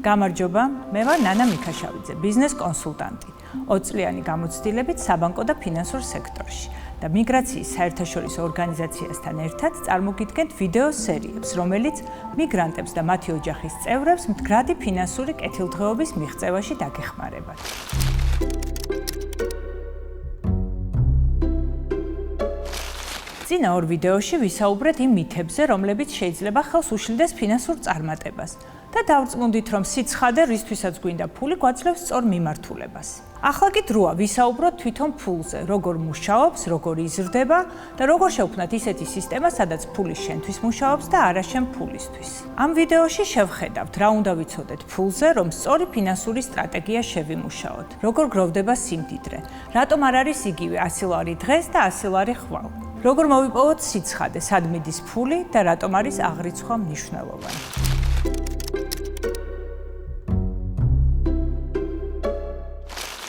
გამარჯობა, მე ვარ ნანა მიქაშავიძე, ბიზნეს კონსულტანტი. 20 წლიანი გამოცდილებით საბანკო და ფინანსურ სექტორში და მიგრაციის საერთაშორისო ორგანიზაციასთან ერთად წარმოგიდგენთ ვიდეო სერიებს, რომელიც მიგრანტებს და მათი ოჯახის წევრებს მდგრადი ფინანსური კეთილდღეობის მიღწევაში დაგეხმარებათ. წინა ორ ვიდეოში ვისაუბრეთ იმ მითებზე, რომლებიც შეიძლება ხელს უშლიდეს ფინანსურ წარმატებას და დავწმუნდით, რომ სიცხადე, რისთვისაც გვინდა ფული, გვაძლევს სწორ მიმართულებას. ახლა კი დროა ვისაუბროთ თვითონ ფულზე, როგორ მუშაობს, როგორ იზრდება და როგორ შევქმნათ ისეთი სისტემა, სადაც ფული შენთვის მუშაობს და არა შენ ფულისთვის. ამ ვიდეოში შევხედავთ, რა უნდა ვიცოდეთ ფულზე, რომ სწორი ფინანსური სტრატეგია შევიმუშაოთ, როგორ გროვდება სიმდიდრე, რატომ არ არის იგივე 100 ლარი დღეს და 100 ლარი ხვალ. როგორ მოვიპოვოთ სიცხადე, სად მიდის ფული და რატომ არის აღრიცხვა მნიშვნელოვანი.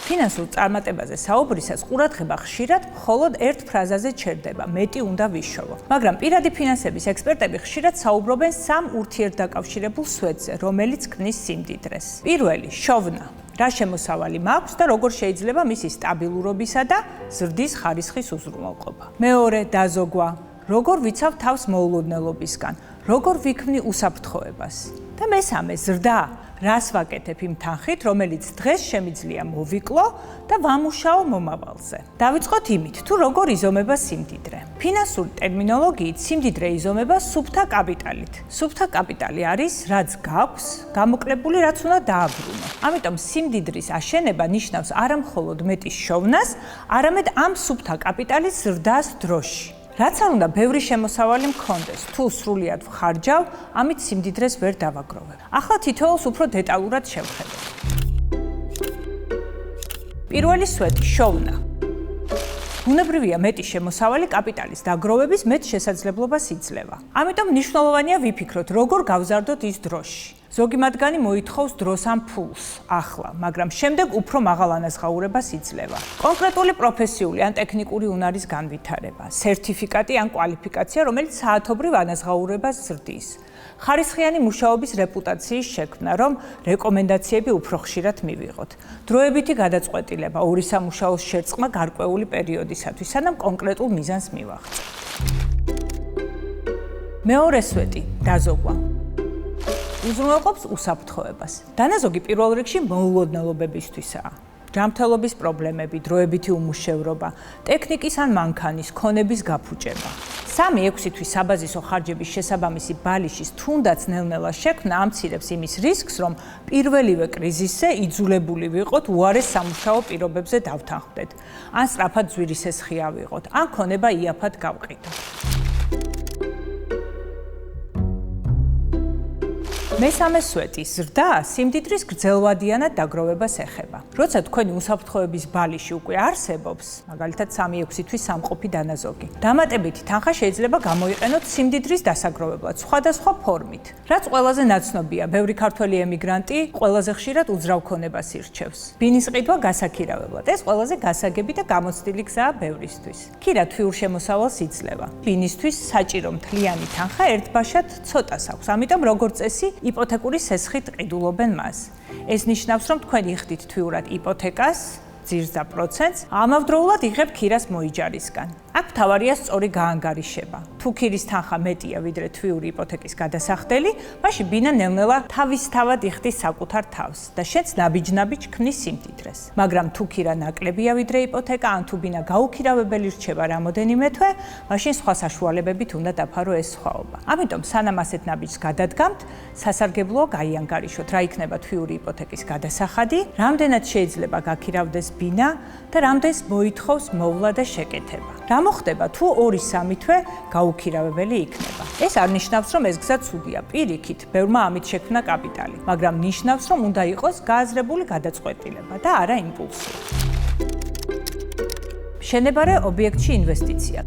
ფინანსურ წარმატებაზე საუბრისას ყურადღება ხშირად მხოლოდ ერთ ფრაზაზე ჩერდება, მეტი უნდა ვიშოვო. მაგრამ პირადი ფინანსების ექსპერტები ხშირად საუბრობენ სამ ურთიერთდაკავშირებულ სვეტზე, რომელიც ქმნის სიმდიდრეს. პირველი, შოვნა. რა შემოსავალი მაქვს და როგორ შეიძლება მისი სტაბილურობისა და ზრდის ხარისხის უზრუნველყოფა. მეორე, დაზოგვა. როგორ ვიცავ თავს მოულოდნელობისგან, როგორ ვიქმნი უსაფრთხოებას. და მესამე, ზრდა. რას ვაკეთებ იმ თანხით, რომელიც დღეს შემიძლია მოვიკლო და ვამუშაო მომავალზე. დავიწყოთ იმით, თუ როგორ იზომება სიმდიდრე. ფინანსური ტერმინოლოგიით სიმდიდრე იზომება სუფთა კაპიტალით. სუფთა კაპიტალი არის, რაც გაქვს, გამოკლებული, რაც უნდა დააბრუნო. ამიტომ სიმდიდრის აშენება ნიშნავს არა მხოლოდ მეტის შოვნას, არამედ ამ სუფთა კაპიტალის ზრდას დროში. რაც არ უნდა ბევრი შემოსავალი მქონდეს, თუ სრულიად ვხარჯავ, ამით სიმდიდრეს ვერ დავაგროვებ. ახლა თითოეულს უფრო დეტალურად შევხედოთ. პირველი სვეტი, შოვნა. ბუნებრივია მეტი შემოსავალი კაპიტალის დაგროვების მეტ შესაძლებლობას იძლევა. ამიტომ მნიშვნელოვანია ვიფიქროთ, როგორ გავზარდოთ ის დროში. ზოგი მათგანი მოითხოვს დროს ან ფულს ახლა, მაგრამ შემდეგ უფრო მაღალ ანაზღაურებას იძლევა. კონკრეტული პროფესიული ან ტექნიკური უნარის განვითარება, სერტიფიკატი ან კვალიფიკაცია, რომელიც საათობრივ ანაზღაურებას ზრდის. ხარისხიანი მუშაობის რეპუტაციის შექმნა, რომ რეკომენდაციები უფრო ხშირად მივიღოთ. დროებითი გადაწყვეტილება, ორი სამუშაოს შერწყმა გარკვეული პერიოდისათვის, სანამ კონკრეტულ მიზანს მივაღწევ. მეორე სვეტი, დაზოგვა. უზრუნველყოფს უსაფრთხოებას. დანაზოგი პირველ რიგში მოულოდნელობებისთვისაა. ჯანმრთელობის პრობლემები, დროებითი უმუშევრობა, ტექნიკის ან მანქანის, ქონების გაფუჭება. 3-6 თვის საბაზისო ხარჯების შესაბამისი ბალიშის თუნდაც ნელ-ნელა შექმნა ამცირებს იმის რისკს, რომ პირველივე კრიზისზე იძულებული ვიყოთ უარეს სამუშაო პირობებზე დავთანხმდეთ, ან სწრაფად ძვირისესხი ავიღოთ, ან ქონება იაფად გავყიდოთ. მესამე სვეტი, ზრდა, სიმდიდრის გრძელვადიანად დაგროვებას ეხება. როცა თქვენი უსაფრთხოების ბალიში უკვე არსებობს, მაგალითად 3-6 თვის სამყოფი დანაზოგი, დამატებითი თანხა შეიძლება გამოიყენოთ სიმდიდრის დასაგროვებლად სხვადასხვა ფორმით. რაც ყველაზე ნაცნობია, ბევრი ქართველი ემიგრანტი ყველაზე ხშირად უძრავ ქონებას ირჩევს. ბინის ყიდვა გასაქირავებლად, ეს ყველაზე გასაგები და გამოცდილი გზაა ბევრისთვის. ქირა თვიურ შემოსავალს იძლევა. ბინისთვის საჭირო მთლიანი თანხა ერთბაშად ცოტას აქვს, ამიტომ როგორც წესი იპოთეკური სესხით ყიდულობენ მას. ეს ნიშნავს, რომ თქვენ იხდით თვიურად იპოთეკას, ძირს და პროცენტს, ამავდროულად იღებთ ქირას მოიჯარისგან. აქ მთავარია სწორი გაანგარიშება. თუ ქირის თანხა მეტია ვიდრე თვიური იპოთეკის გადასახდელი, მაშინ ბინა ნელ-ნელა თავისთავად იხდის საკუთარ თავს და შენც ნაბიჯ-ნაბიჯ ქმნის სიმდიდრეს. მაგრამ თუ ქირა ნაკლებია ვიდრე იპოთეკა, ან თუ ბინა გაუქირავებელი რჩება რამოდენიმე თვე, მაშინ სხვა საშუალებებით უნდა დაფარო ეს სხვაობა. ამიტომ სანამ ასეთ ნაბიჯს გადადგამთ, სასარგებლოა გაიანგარიშოთ, რა იქნება თვიური იპოთეკის გადასახადი, რამდენად შეიძლება გაქირავდეს ბინა და რამდენს მოითხოვს მოვლა და შეკეთება. რა მოხდება თუ 2-3 თვე გაუქირავებელი იქნება. ეს არ ნიშნავს, რომ ეს გზა ცუდია. პირიქით, ბევრმა ამით შექმნა კაპიტალი, მაგრამ ნიშნავს, რომ უნდა იყოს გააზრებული გადაწყვეტილება და არა იმპულსი. მშენებარე ობიექტში ინვესტიცია.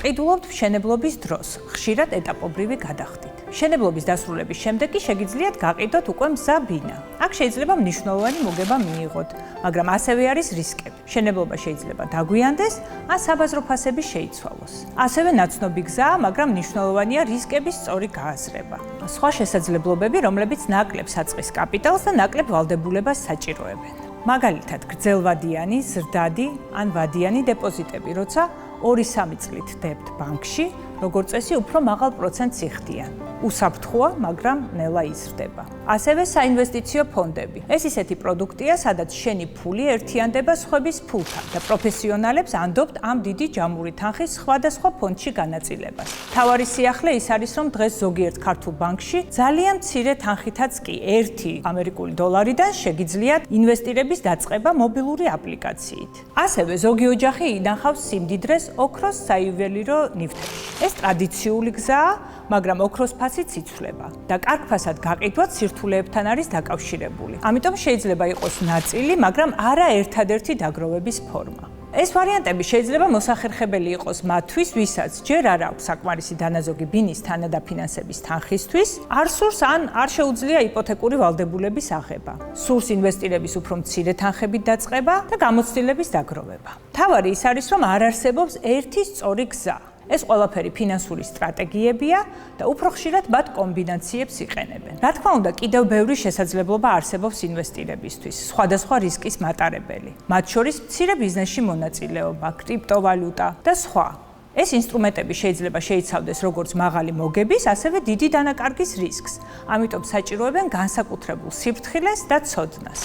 ყიდულობთ მშენებლობის დროს, ხშირად ეტაპობრივი გადახდით. მშენებლობის დასრულების შემდეგ კი შეგიძლიათ გაყიდოთ უკვე მზა ბინა. აქ შეიძლება მნიშვნელოვანი მოგება მიიღოთ, მაგრამ ასევე არის რისკები. მშენებლობა შეიძლება დაგვიანდეს, ან საბაზრო ფასები შეიცვალოს. ასევე ნაცნობი გზაა, მაგრამ მნიშვნელოვანია რისკების სწორი გააზრება. სხვა შესაძლებლობები, რომლებიც ნაკლებ საწყის კაპიტალს და ნაკლებ ვალდებულებას საჭიროებენ. მაგალითად, გრძელვადიანი, ზრდადი ან ვადიანი დეპოზიტები, როცა 2-3 წლით დებთ ბანკში, როგორც წესი, უფრო მაღალ პროცენტს იხდიან. უსაფრთხოა, მაგრამ ნელა იზრდება. ასევე საინვესტიციო ფონდები. ეს ისეთი პროდუქტია, სადაც შენი ფული ერთიანდება სხვების ფულთან და პროფესიონალებს ანდობთ ამ დიდი ჯამური თანხის სხვადასხვა ფონდში განაწილებას. მთავარი სიახლე ის არის, რომ დღეს ზოგიერთ ქართულ ბანკში ძალიან მცირე თანხითაც კი $1 შეგიძლიათ ინვესტირების დაწყება მობილური აპლიკაციით. ასევე ზოგი ოჯახი ინახავს სიმდიდრეს ოქროს საიუველირო ნივთებში. ეს ტრადიციული გზაა, მაგრამ ოქროს ფასიც იცვლება და კარგ ფასად გაყიდვაც სირთულეებთან არის დაკავშირებული. ამიტომ შეიძლება იყოს ნაწილი, მაგრამ არა ერთადერთი დაგროვების ფორმა. ეს ვარიანტები შეიძლება მოსახერხებელი იყოს მათთვის, ვისაც ჯერ არ აქვს საკმარისი დანაზოგი ბინის თანადაფინანსების თანხისთვის, არ სურს ან არ შეუძლია იპოთეკური ვალდებულების აღება. სურს ინვესტირების უფრო მცირე თანხებით დაწყება და გამოცდილების დაგროვება. მთავარი ის არის, რომ არ არსებობს ერთი სწორი გზა. ეს ყველაფერი ფინანსური სტრატეგიებია და უფრო ხშირად მათ კომბინაციებს იყენებენ. რა თქმა უნდა, კიდევ ბევრი შესაძლებლობა არსებობს ინვესტირებისთვის, სხვადასხვა რისკის მატარებელი. მათ შორის მცირე ბიზნესში მონაწილეობა, კრიპტოვალუტა და სხვა. ეს ინსტრუმენტები შეიძლება შეიცავდეს როგორც მაღალი მოგების, ასევე დიდი დანაკარგის რისკს. ამიტომ საჭიროებენ განსაკუთრებულ სიფრთხილეს და ცოდნას.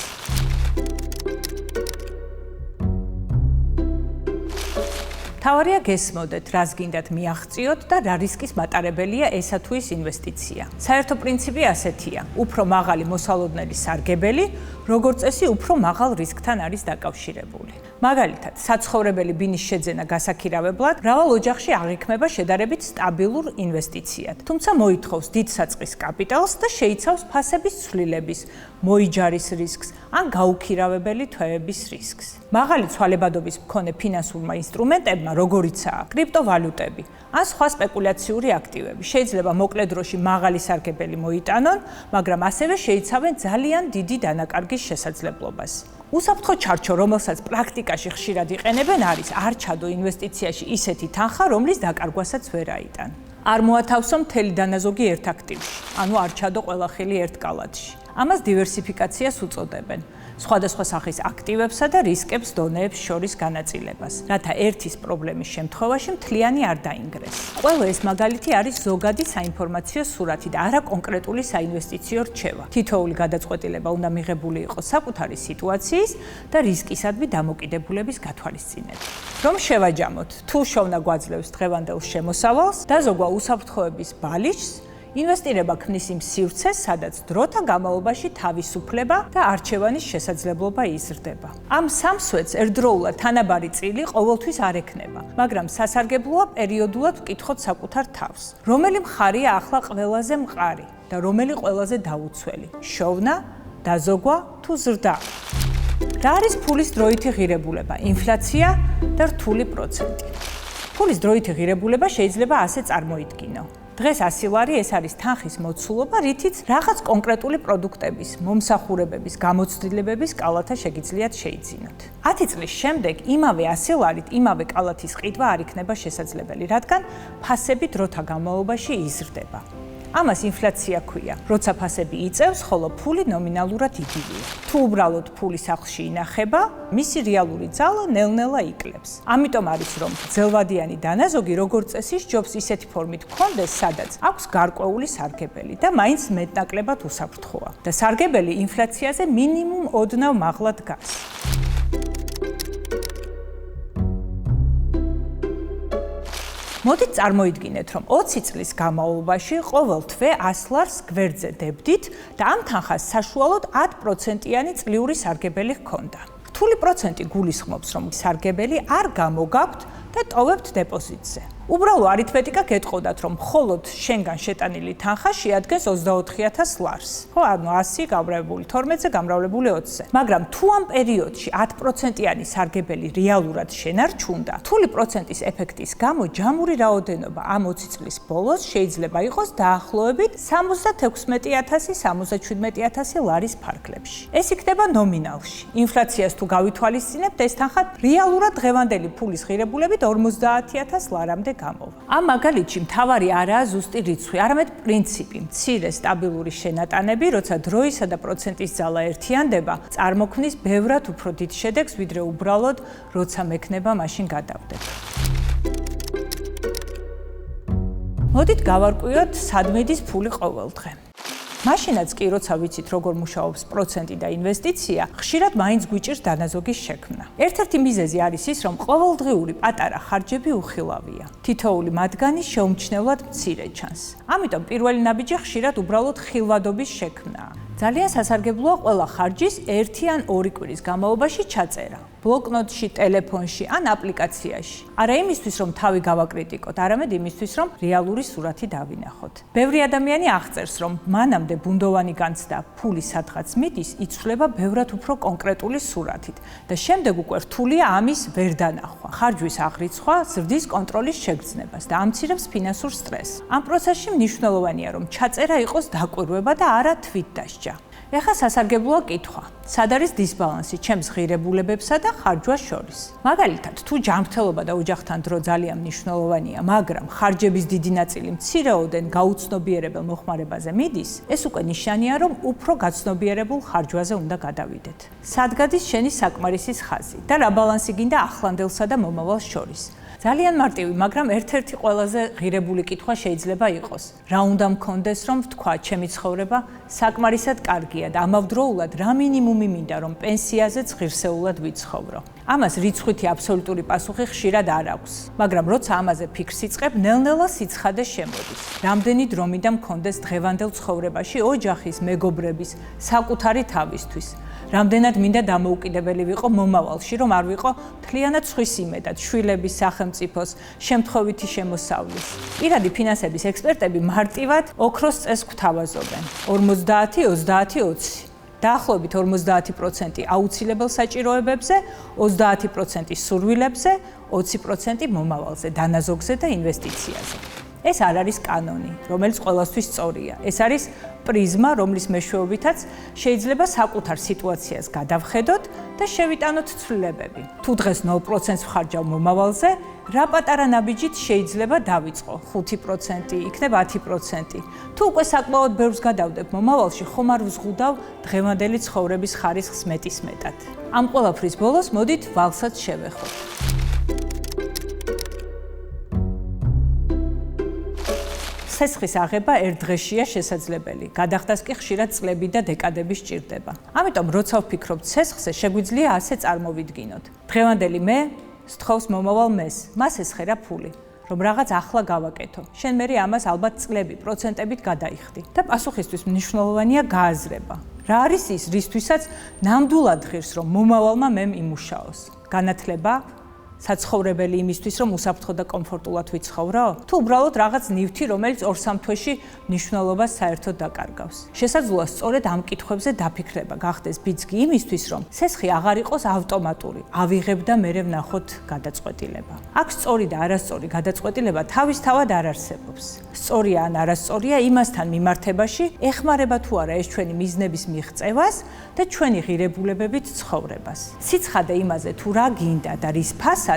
თავარია გესმოდეთ, რას გინდათ მიაღწიოთ და რა რისკის მატარებელია ესა თუ ის ინვესტიცია. საერთო პრინციპი ასეთია: უფრო მაღალი მოსალოდნელი სარგებელი, როგორც წესი, უფრო მაღალ რისკთან არის დაკავშირებული. მაგალითად, საცხოვრებელი ბინის შეძენა გასაქირავებლად მრავალ ოჯახში აღიქმება შედარებით სტაბილურ ინვესტიციად, თუმცა მოითხოვს დიდ საწყის კაპიტალს და შეიცავს ფასების ცვლილების, მოიჯარის რისკს ან გაუქირავებელი თვეების რისკს. მაღალი ცვალებადობის მქონე ფინანსურმა ინსტრუმენტებმა, როგორიცაა კრიპტოვალუტები ან სხვა სპეკულაციური აქტივები, შეიძლება მოკლე დროში მაღალი სარგებელი მოიტანონ, მაგრამ ასევე შეიცავენ ძალიან დიდი დანაკარგის შესაძლებლობას. უსაფრთხო ჩარჩო, რომელსაც პრაქტიკაში ხშირად იყენებენ, არის არ ჩადო ინვესტიციაში ისეთი თანხა, რომლის დაკარგვასაც ვერ აიტან. არ მოათავსო მთელი დანაზოგი ერთ აქტივში, ანუ არ ჩადო ყველა ხილი ერთ კალათში. ამას დივერსიფიკაციას უწოდებენ. სხვადასხვა სახის აქტივებსა და რისკებს დონეებს შორის განაწილებას, რათა ერთის პრობლემის შემთხვევაში მთლიანი არ დაინგრეს. ყველა ეს მაგალითი არის ზოგადი საინფორმაციო სურათი და არა კონკრეტული საინვესტიციო რჩევა. თითოეული გადაწყვეტილება უნდა მიღებული იყოს საკუთარი სიტუაციის და რისკისადმი დამოკიდებულების გათვალისწინებით. რომ შევაჯამოთ, თუ შოვნა გვაძლევს დღევანდელ შემოსავალს, დაზოგვა უსაფრთხოების ბალიშს, ინვესტირება ქმნის იმ სივრცეს, სადაც დროთა განმავლობაში თავისუფლება და არჩევანის შესაძლებლობა იზრდება. ამ სამსვეტს ერთდროულად თანაბარი წილი ყოველთვის არ ექნება, მაგრამ სასარგებლოა პერიოდულად ვკითხოთ საკუთარ თავს. რომელი მხარია ახლა ყველაზე მყარი და რომელი ყველაზე დაუცველი? შოვნა, დაზოგვა თუ ზრდა? რა არის ფულის დროითი ღირებულება, ინფლაცია და რთული პროცენტი? ფულის დროითი ღირებულება შეიძლება ასე წარმოიდგინო. დღეს $100 ეს არის თანხის მოცულობა, რითიც რაღაც კონკრეტული პროდუქტების, მომსახურებების, გამოცდილებების კალათა შეგიძლიათ შეიძინოთ. 10 წლის შემდეგ იმავე $100-ით იმავე კალათის ყიდვა არ იქნება შესაძლებელი, რადგან ფასები დროთა განმავლობაში იზრდება. ამას ინფლაცია ქვია, როცა ფასები იწევს, ხოლო ფული ნომინალურად იგივეა. თუ უბრალოდ ფული სახლში ინახება, მისი რეალური ძალა ნელ-ნელა იკლებს. ამიტომ არის, რომ გრძელვადიანი დანაზოგი როგორც წესი სჯობს ისეთი ფორმით გქონდეს, სადაც აქვს გარკვეული სარგებელი და მაინც მეტნაკლებად უსაფრთხოა. და სარგებელი ინფლაციაზე მინიმუმ ოდნავ მაღლა დგას. მოდით წარმოიდგინეთ, რომ 20 წლის განმავლობაში ყოველ თვე $100 გვერდზე დებდით და ამ თანხას საშუალოდ 10%-იანი წლიური სარგებელი ჰქონდა. რთული პროცენტი გულისხმობს, რომ სარგებელი არ გამოგაქვთ და ტოვებთ დეპოზიტზე. უბრალო არითმეტიკა გეტყოდათ, რომ მხოლოდ შენგან შეტანილი თანხა შეადგენს 24,000 ლარს. ხო, ანუ 100 გამრავლებული 12-ზე გამრავლებული 20-ზე. მაგრამ თუ ამ პერიოდში 10%-იანი სარგებელი რეალურად შენ არ ჩუნდა, რთული პროცენტის ეფექტის გამო ჯამური რაოდენობა ამ 20 წლის ბოლოს შეიძლება იყოს დაახლოებით 76,000-77,000 ლარის ფარგლებში. ეს იქნება ნომინალში. ინფლაციას თუ გავითვალისწინებთ, ეს თანხა რეალურად დღევანდელი ფულის ღირებულებით 50,000 ლარამდე გამოვა. ამ მაგალითში მთავარი არაა ზუსტი რიცხვი, არამედ პრინციპი, მცირე სტაბილური შენატანები, როცა დროისა და პროცენტის ძალა ერთიანდება, წარმოქმნის ბევრად უფრო დიდ შედეგს, ვიდრე უბრალოდ როცა მექნება მაშინ გადავდეთ. მოდით გავარკვიოთ, სად მიდის ფული ყოველდღე. მაშინაც კი, როცა ვიცით, როგორ მუშაობს პროცენტი და ინვესტიცია, ხშირად მაინც გვიჭირს დანაზოგის შექმნა. ერთ-ერთი მიზეზი არის ის, რომ ყოველდღიური პატარა ხარჯები უხილავია. თითოეული მათგანი შეუმჩნევლად მცირე ჩანს. ამიტომ პირველი ნაბიჯი ხშირად უბრალოდ ხილვადობის შექმნაა. ძალიან სასარგებლოა ყველა ხარჯის 1 ან 2 კვირის განმავლობაში ჩაწერა. ბლოკნოტში, ტელეფონში ან აპლიკაციაში. არა იმისთვის, რომ თავი გავაკრიტიკოთ, არამედ იმისთვის, რომ რეალური სურათი დავინახოთ. ბევრი ადამიანი აღწერს, რომ მანამდე ბუნდოვანი განცდა ფული სადღაც მიდის, იცვლება ბევრად უფრო კონკრეტული სურათით და შემდეგ უკვე რთულია ამის ვერ დანახვა. ხარჯვის აღრიცხვა ზრდის კონტროლის შეგრძნებას და ამცირებს ფინანსურ სტრესს. ამ პროცესში მნიშვნელოვანია, რომ ჩაწერა იყოს დაკვირვება და არა თვითდასჯა. ეხლა სასარგებლოა კითხვა. სად არის დისბალანსი ჩემს ღირებულებებსა და ხარჯვას შორის? მაგალითად, თუ ჯანმრთელობა და ოჯახთან დრო ძალიან მნიშვნელოვანია, მაგრამ ხარჯების დიდი ნაწილი მცირეოდენ გაუცნობიერებელ მოხმარებაზე მიდის, ეს უკვე ნიშანია, რომ უფრო გაცნობიერებულ ხარჯვაზე უნდა გადავიდეთ. სად გადის შენი საკმარისის ხაზი და რა ბალანსი გინდა ახლანდელსა და მომავალს შორის? ძალიან მარტივი, მაგრამ ერთ-ერთი ყველაზე ღირებული კითხვა შეიძლება იყოს. რა უნდა მქონდეს, რომ ვთქვა, ჩემი ცხოვრება საკმარისად კარგია და ამავდროულად რა მინიმუმი მინდა, რომ პენსიაზეც ღირსეულად ვიცხოვრო. ამას რიცხვითი აბსოლუტური პასუხი ხშირად არ აქვს, მაგრამ როცა ამაზე ფიქრს იწყებ, ნელ-ნელა სიცხადე შემოდის. რამდენი დრო მინდა მქონდეს დღევანდელ ცხოვრებაში ოჯახის, მეგობრების, საკუთარი თავისთვის. რამდენად მინდა დამოუკიდებელი ვიყო მომავალში, რომ არ ვიყო მთლიანად სხვის იმედად, შვილების, სახელმწიფოს, შემთხვევითი შემოსავლის. პირადი ფინანსების ექსპერტები მარტივად ოქროს წესს გვთავაზობენ. 50-30-20. დაახლოებით 50% აუცილებელ საჭიროებებზე, 30% სურვილებზე, 20% მომავალზე, დანაზოგზე და ინვესტიციაზე. ეს არ არის კანონი, რომელიც ყველასთვის სწორია. ეს არის პრიზმა, რომლის მეშვეობითაც შეიძლება საკუთარ სიტუაციას გადავხედოთ და შევიტანოთ ცვლილებები. თუ დღეს 0% ვხარჯავ მომავალზე, რა პატარა ნაბიჯით შეიძლება დავიწყო? 5%, იქნება 10%. თუ უკვე საკმაოდ ბევრს გადავდებ მომავალში, ხომ არ ვზღუდავ დღევანდელი ცხოვრების ხარისხს მეტისმეტად. ამ ყველაფრის ბოლოს მოდით ვალსაც შევეხოთ. ცეცხლის აღება ერთ დღეშია შესაძლებელი, გადახდას კი ხშირად წლები და დეკადები სჭირდება. ამიტომ როცა ვფიქრობთ ცეცხლზე, შეგვიძლია ასე წარმოვიდგინოთ. დღევანდელი მე სთხოვს მომავალ მეს, მას ესხერა ფული, რომ რაღაც ახლა გავაკეთო. შენ მერე ამას ალბათ წლები, პროცენტებით გადაიხდი. და პასუხისთვის მნიშვნელოვანია გააზრება. რა არის ის, რისთვისაც ნამდვილად ღირს, რომ მომავალმა მემ იმუშაოს? განათლება? საცხოვრებელი იმისთვის, რომ უსაფრთხო და კომფორტულად ვიცხოვრო? თუ უბრალოდ რაღაც ნივთი, რომელიც 2-3 თვეში მნიშვნელობას საერთოდ დაკარგავს. შესაძლოა სწორედ ამ კითხვებზე დაფიქრება გახდეს ბიძგი იმისთვის, რომ ცეცხლი აღარ იყოს ავტომატური, ავიღებ და მერე ვნახოთ გადაწყვეტილება. აქ სწორი და არასწორი გადაწყვეტილება თავისთავად არ არსებობს. სწორია ან არასწორია იმასთან მიმართებაში, ეხმარება თუ არა ეს ჩვენი მიზნების მიღწევას და ჩვენი ღირებულებებით ცხოვრებას. სიცხადე იმაზე თუ რა გინდა და რის ფასად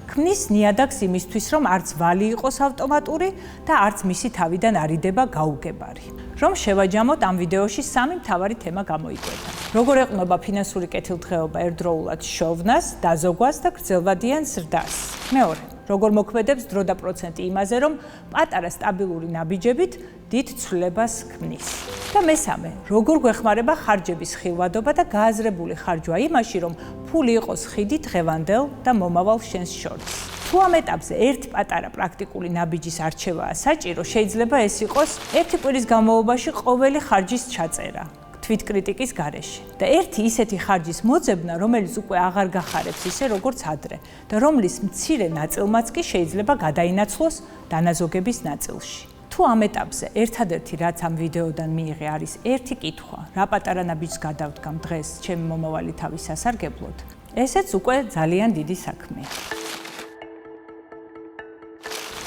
ქმნის ნიადაგს იმისთვის, რომ არც ვალი იყოს ავტომატური და არც მისი თავიდან არიდება გაუგებარი. რომ შევაჯამოთ ამ ვიდეოში 3 მთავარი თემა გამოიკვეთა. როგორ ეყნობა ფინანსური კეთილდღეობა ერთდროულად შოვნას, დაზოგვას და გრძელვადიან ზრდას. მეორე, როგორ მოქმედებს დრო და პროცენტი იმაზე, რომ პატარა სტაბილური ნაბიჯებით დიდ ცვლილებას ქმნის. და მესამე, როგორ გვეხმარება ხარჯების ხილვადობა და გააზრებული ხარჯვა იმაში, რომ ფული იყოს ხიდი დღევანდელ და მომავალ შენს შორის. თუ ამ ეტაპზე ერთ პატარა პრაქტიკული ნაბიჯის არჩევაა საჭირო, შეიძლება ეს იყოს 1 კვირის განმავლობაში ყოველი ხარჯის ჩაწერა. თვითკრიტიკის გარეშე. და ერთი ისეთი ხარჯის მოძებნა, რომელიც უკვე აღარ გახარებს ისე, როგორც ადრე და რომლის მცირე ნაწილმაც კი შეიძლება გადაინაცვლოს დანაზოგების ნაწილში. თუ ამ ეტაპზე ერთადერთი რაც ამ ვიდეოდან მიიღე არის ერთი კითხვა, რა პატარა ნაბიჯს გადავდგამ დღეს ჩემი მომავალი თავის სასარგებლოდ, ესეც უკვე ძალიან დიდი საქმეა.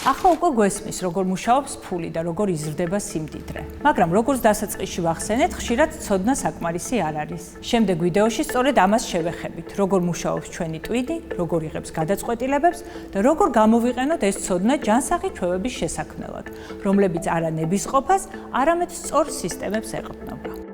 ახლა უკვე გვესმის, როგორ მუშაობს ფული და როგორ იზრდება სიმდიდრე. მაგრამ როგორც დასაწყისში ვახსენეთ, ხშირად ცოდნა საკმარისი არ არის. შემდეგ ვიდეოში სწორედ ამას შევეხებით, როგორ მუშაობს ჩვენი ტვინი, როგორ იღებს გადაწყვეტილებებს და როგორ გამოვიყენოთ ეს ცოდნა ჯანსაღი ჩვევების შესაქმნელად, რომლებიც არა ნებისყოფას, არამედ სწორ სისტემებს ეყრდნობა.